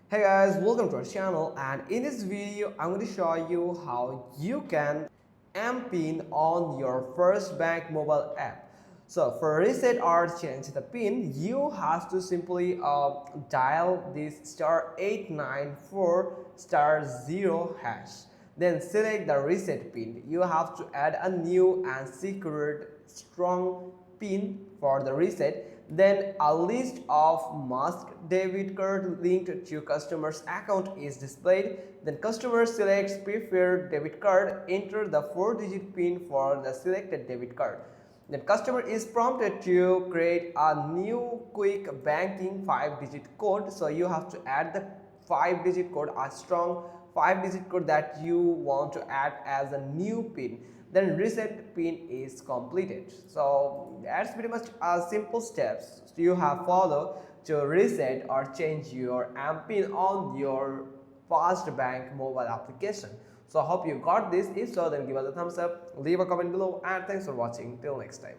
Hey guys, welcome to our channel, and in this video I'm going to show you how you can Mpin on your FirstBank mobile app. So for reset or change the pin, you have to simply dial this *894*0#. Then select the reset pin. You have to add a new and secret strong pin for the reset. Then a list of masked debit card linked to customer's account is displayed. Then customer selects preferred debit card, enter the 4-digit pin for the selected debit card. Then customer is prompted to create a new quick banking 5-digit code. So you have to add the 5-digit code, a strong 5-digit code that you want to add as a new pin. Then reset pin is completed. So that's pretty much simple steps you have followed to reset or change your Mpin on your FirstBank mobile application. So I hope you got this. If so, then give us a thumbs up, leave a comment below, and thanks for watching. Till next time.